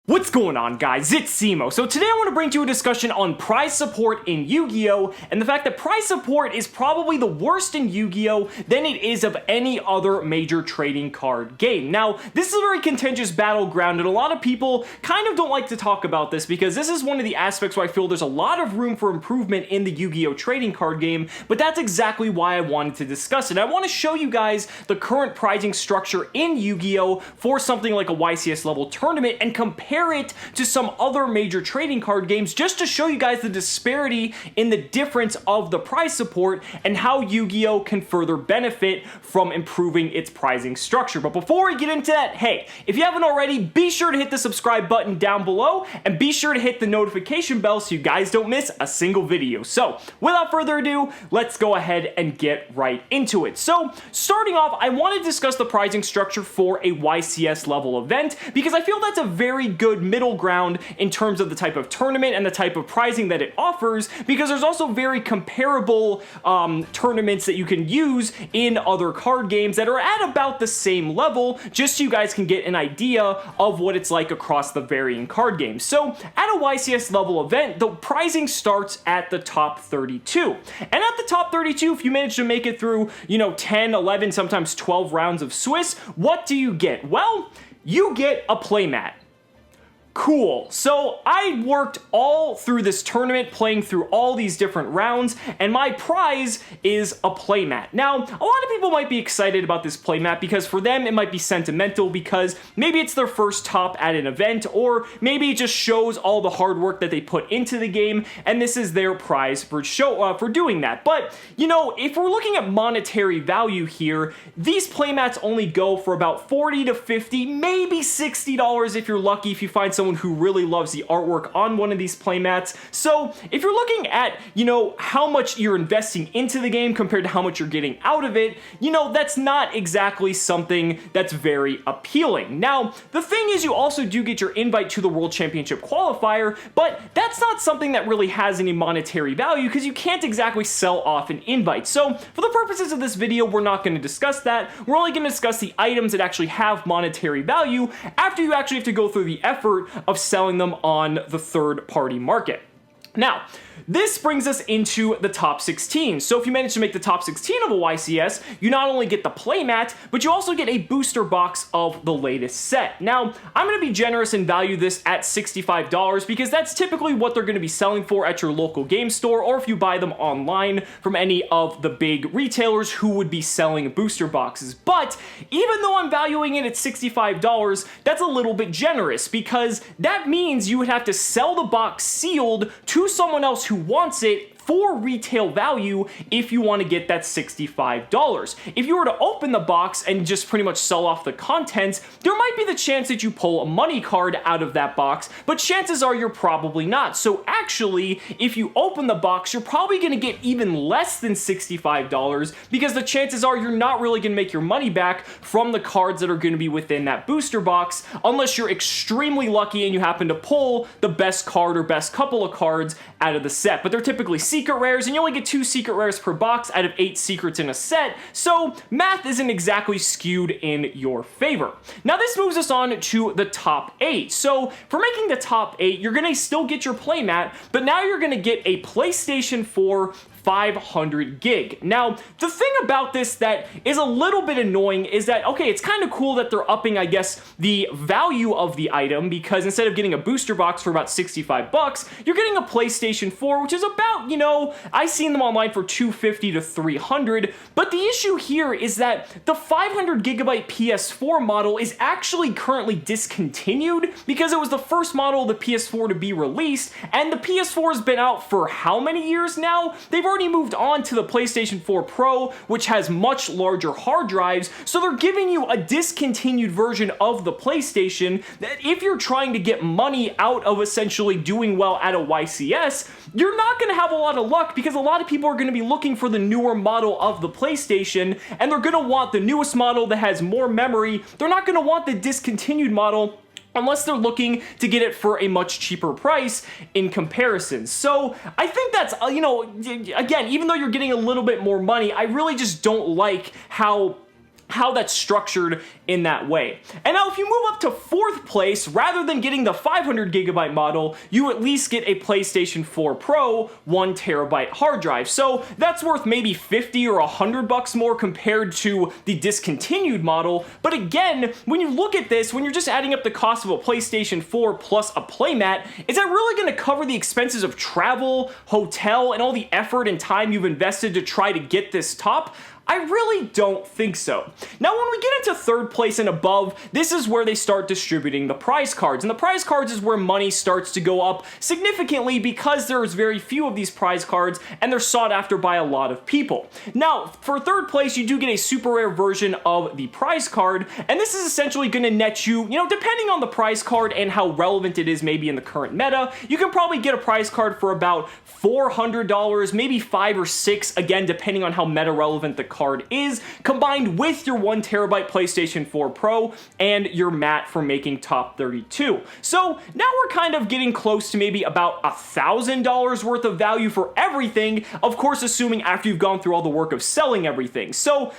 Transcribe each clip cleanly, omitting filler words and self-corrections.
What's going on, guys? It's Cimoooooooo. So today I want to bring to you a discussion on prize support in Yu-Gi-Oh! And the fact that prize support is probably the worst in Yu-Gi-Oh! Than it is of any other major trading card game. Now, this is a very contentious battleground, and a lot of people kind of don't like to talk about this because this is one of the aspects where I feel there's a lot of room for improvement in the Yu-Gi-Oh! Trading card game, but that's exactly why I wanted to discuss it. I want to show you guys the current pricing structure in Yu-Gi-Oh! For something like a YCS level tournament and compare it to some other major trading card games just to show you guys the disparity in the difference of the prize support and how Yu-Gi-Oh! Can further benefit from improving its pricing structure. But before we get into that, hey, if you haven't already, be sure to hit the subscribe button down below and be sure to hit the notification bell so you guys don't miss a single video. So without further ado, let's go ahead and get right into it. So starting off, I want to discuss the pricing structure for a YCS level event because I feel that's a very good middle ground in terms of the type of tournament and the type of pricing that it offers, because there's also very comparable tournaments that you can use in other card games that are at about the same level, just so you guys can get an idea of what it's like across the varying card games. So at a YCS level event, the pricing starts at the top 32. And at the top 32, if you manage to make it through, 10, 11, sometimes 12 rounds of Swiss, what do you get? Well, you get a playmat. Cool. So I worked all through this tournament, playing through all these different rounds, and my prize is a playmat. Now, a lot of people might be excited about this playmat because for them it might be sentimental because maybe it's their first top at an event, or maybe it just shows all the hard work that they put into the game, and this is their prize for doing that. But, if we're looking at monetary value here, these playmats only go for about $40 to $50, maybe $60 if you're lucky, if you find someone who really loves the artwork on one of these playmats. So if you're looking at, how much you're investing into the game compared to how much you're getting out of it, that's not exactly something that's very appealing. Now, the thing is, you also do get your invite to the World Championship qualifier, but that's not something that really has any monetary value because you can't exactly sell off an invite. So for the purposes of this video, we're not going to discuss that. We're only going to discuss the items that actually have monetary value after you actually have to go through the effort of selling them on the third-party market. Now, this brings us into the top 16. So if you manage to make the top 16 of a YCS, you not only get the playmat, but you also get a booster box of the latest set. Now, I'm going to be generous and value this at $65 because that's typically what they're going to be selling for at your local game store, or if you buy them online from any of the big retailers who would be selling booster boxes. But even though I'm valuing it at $65, that's a little bit generous because that means you would have to sell the box sealed to someone else who wants it for retail value if you want to get that $65. If you were to open the box and just pretty much sell off the contents, there might be the chance that you pull a money card out of that box, but chances are you're probably not. So actually, if you open the box, you're probably going to get even less than $65 because the chances are you're not really going to make your money back from the cards that are going to be within that booster box unless you're extremely lucky and you happen to pull the best card or best couple of cards out of the set. But they're typically secret rares, and you only get 2 secret rares per box out of 8 secrets in a set, so math isn't exactly skewed in your favor. Now this moves us on to the top 8. So for making the top 8, you're gonna still get your playmat, but now you're gonna get a PlayStation 4 500 gig. Now, the thing about this that is a little bit annoying is that, okay, it's kind of cool that they're upping, I guess, the value of the item because instead of getting a booster box for about 65 bucks, you're getting a PlayStation 4, which is about, I've seen them online for $250 to $300, but the issue here is that the 500 gigabyte PS4 model is actually currently discontinued because it was the first model of the PS4 to be released, and the PS4 has been out for how many years now? They've already moved on to the PlayStation 4 Pro, which has much larger hard drives, so they're giving you a discontinued version of the PlayStation that if you're trying to get money out of essentially doing well at a YCS, you're not going to have a lot of luck because a lot of people are going to be looking for the newer model of the PlayStation, and they're going to want the newest model that has more memory. They're not going to want the discontinued model unless they're looking to get it for a much cheaper price in comparison. So I think that's, again, even though you're getting a little bit more money, I really just don't like how how that's structured in that way. And now if you move up to 4th place, rather than getting the 500GB model, you at least get a PlayStation 4 Pro 1TB hard drive. So that's worth maybe 50 or $100 more compared to the discontinued model. But again, when you look at this, when you're just adding up the cost of a PlayStation 4 plus a playmat, is that really going to cover the expenses of travel, hotel, and all the effort and time you've invested to try to get this top? I really don't think so. Now, when we get into 3rd place and above, this is where they start distributing the prize cards. And the prize cards is where money starts to go up significantly because there's very few of these prize cards and they're sought after by a lot of people. Now, for 3rd place, you do get a super rare version of the prize card, and this is essentially going to net you, depending on the prize card and how relevant it is maybe in the current meta, you can probably get a prize card for about $400, maybe $5 or $6, again, depending on how meta relevant the card is, combined with your 1TB PlayStation 4 Pro and your mat for making top 32. So now we're kind of getting close to maybe about $1,000 worth of value for everything, of course assuming after you've gone through all the work of selling everything. So,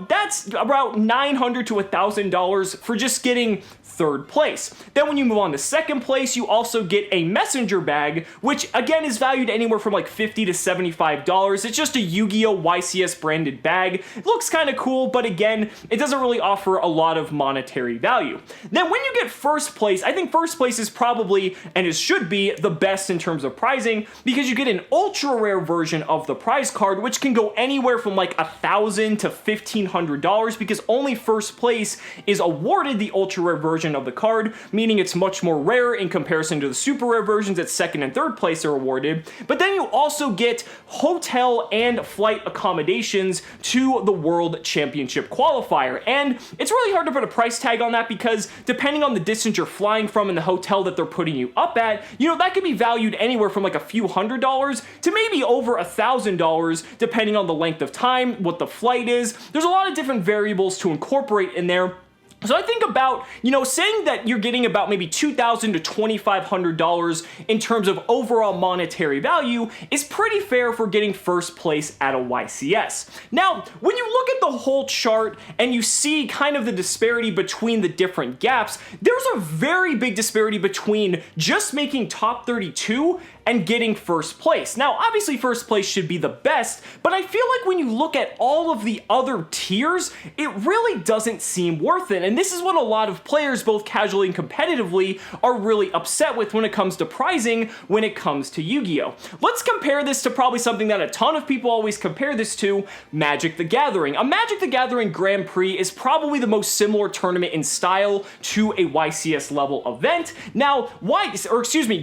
that's about $900 to $1,000 for just getting 3rd place. Then when you move on to 2nd place, you also get a messenger bag, which again is valued anywhere from like $50 to $75. It's just a Yu-Gi-Oh! YCS branded bag. It looks kind of cool, but again, it doesn't really offer a lot of monetary value. Then when you get 1st place, I think 1st place is probably, and it should be, the best in terms of prizing, because you get an ultra rare version of the prize card, which can go anywhere from like $1,000 to $1,500, because only 1st place is awarded the ultra rare version of the card, meaning it's much more rare in comparison to the super rare versions that 2nd and 3rd place are awarded. But then you also get hotel and flight accommodations to the World Championship qualifier, and it's really hard to put a price tag on that because depending on the distance you're flying from and the hotel that they're putting you up at, that could be valued anywhere from like a few $100s to maybe over $1,000 depending on the length of time, what the flight is. There's a lot of different variables to incorporate in there. So I think about, saying that you're getting about maybe $2,000 to $2,500 in terms of overall monetary value is pretty fair for getting 1st place at a YCS. Now, when you look at the whole chart and you see kind of the disparity between the different gaps, there's a very big disparity between just making top 32 and getting 1st place. Now, obviously 1st place should be the best, but I feel like when you look at all of the other tiers, it really doesn't seem worth it. And this is what a lot of players, both casually and competitively, are really upset with when it comes to prizing, when it comes to Yu-Gi-Oh! Let's compare this to probably something that a ton of people always compare this to, Magic the Gathering. A Magic the Gathering Grand Prix is probably the most similar tournament in style to a YCS level event. Now,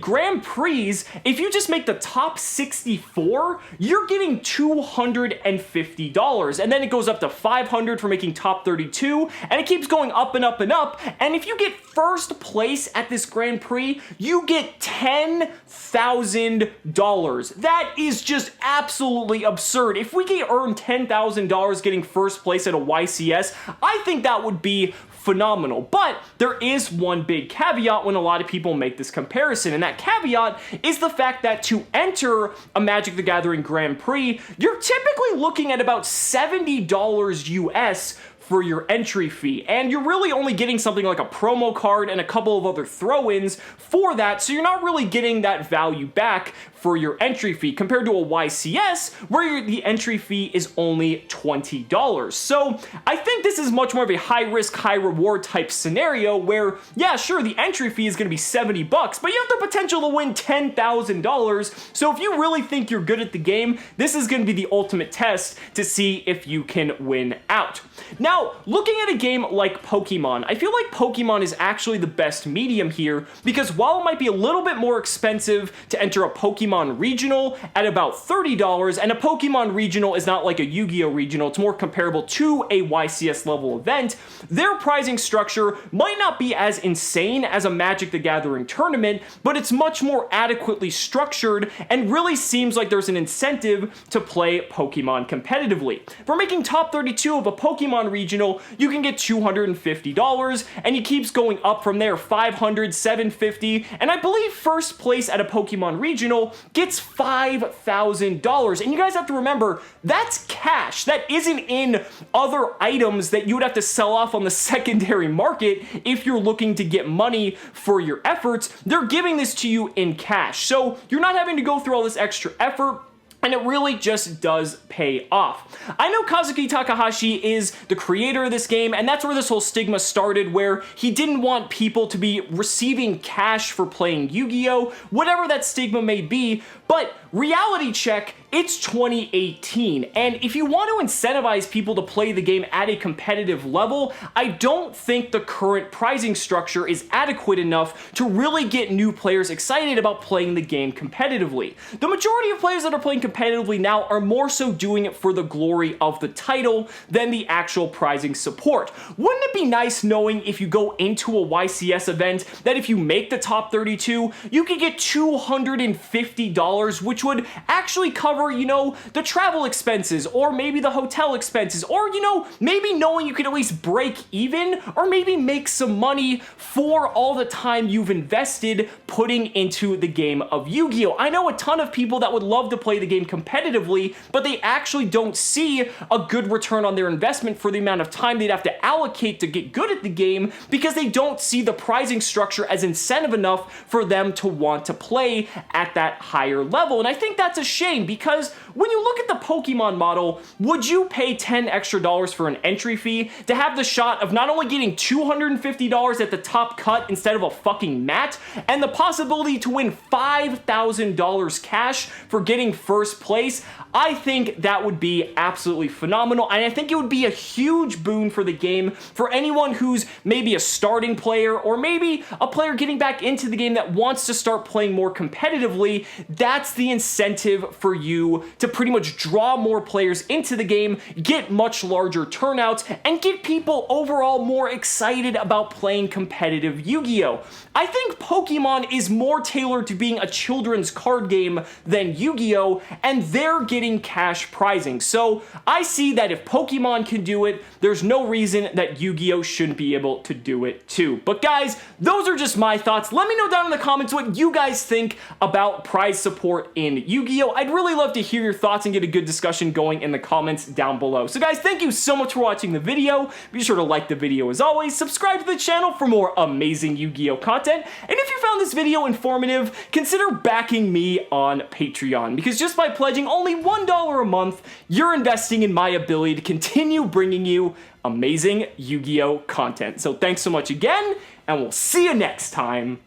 Grand Prix, if you just make the top 64, you're getting $250, and then it goes up to $500 for making top 32, and it keeps going up and up and up, and if you get 1st place at this Grand Prix, you get $10,000. That is just absolutely absurd. If we can earn $10,000 getting 1st place at a YCS, I think that would be phenomenal. But there is one big caveat when a lot of people make this comparison, and that caveat is the fact that to enter a Magic the Gathering Grand Prix, you're typically looking at about $70 US for your entry fee, and you're really only getting something like a promo card and a couple of other throw-ins for that, so you're not really getting that value back for your entry fee compared to a YCS where the entry fee is only $20. So I think this is much more of a high risk, high reward type scenario where, yeah, sure, the entry fee is going to be $70, but you have the potential to win $10,000. So if you really think you're good at the game, this is going to be the ultimate test to see if you can win out. Now, looking at a game like Pokemon, I feel like Pokemon is actually the best medium here because while it might be a little bit more expensive to enter a Pokemon Regional at about $30, and a Pokemon Regional is not like a Yu-Gi-Oh! Regional, it's more comparable to a YCS level event, their pricing structure might not be as insane as a Magic the Gathering tournament, but it's much more adequately structured and really seems like there's an incentive to play Pokemon competitively. For making top 32 of a Pokemon Regional, you can get $250, and it keeps going up from there, $500, $750, and I believe first place at a Pokemon Regional gets $5,000. And you guys have to remember, that's cash. That isn't in other items that you would have to sell off on the secondary market if you're looking to get money for your efforts. They're giving this to you in cash. So you're not having to go through all this extra effort, and it really just does pay off. I know Kazuki Takahashi is the creator of this game, and that's where this whole stigma started, where he didn't want people to be receiving cash for playing Yu-Gi-Oh!, whatever that stigma may be, but reality check, it's 2018, and if you want to incentivize people to play the game at a competitive level, I don't think the current pricing structure is adequate enough to really get new players excited about playing the game competitively. The majority of players that are playing competitively now are more so doing it for the glory of the title than the actual pricing support. Wouldn't it be nice knowing if you go into a YCS event that if you make the top 32, you could get $250, which would actually cover, you know, the travel expenses, or maybe the hotel expenses, or, you know, maybe knowing you could at least break even, or maybe make some money for all the time you've invested putting into the game of Yu-Gi-Oh! I know a ton of people that would love to play the game competitively, but they actually don't see a good return on their investment for the amount of time they'd have to allocate to get good at the game, because they don't see the pricing structure as incentive enough for them to want to play at that higher level. And I think that's a shame, because when you look at the Pokemon model, would you pay $10 extra for an entry fee to have the shot of not only getting $250 at the top cut instead of a fucking mat, and the possibility to win $5,000 cash for getting first place? I think that would be absolutely phenomenal, and I think it would be a huge boon for the game for anyone who's maybe a starting player, or maybe a player getting back into the game that wants to start playing more competitively. That's the incentive for you to pretty much draw more players into the game, get much larger turnouts, and get people overall more excited about playing competitive Yu-Gi-Oh! I think Pokemon is more tailored to being a children's card game than Yu-Gi-Oh!, and they're getting cash prizing. So I see that if Pokemon can do it, there's no reason that Yu-Gi-Oh! Shouldn't be able to do it too. But guys, those are just my thoughts. Let me know down in the comments what you guys think about prize support in Yu-Gi-Oh! I'd really love to hear your thoughts and get a good discussion going in the comments down below. So guys, thank you so much for watching the video. Be sure to like the video as always, subscribe to the channel for more amazing Yu-Gi-Oh! Content, and if you found this video informative, consider backing me on Patreon, because just by pledging only $1 a month, you're investing in my ability to continue bringing you amazing Yu-Gi-Oh! Content. So thanks so much again, and we'll see you next time.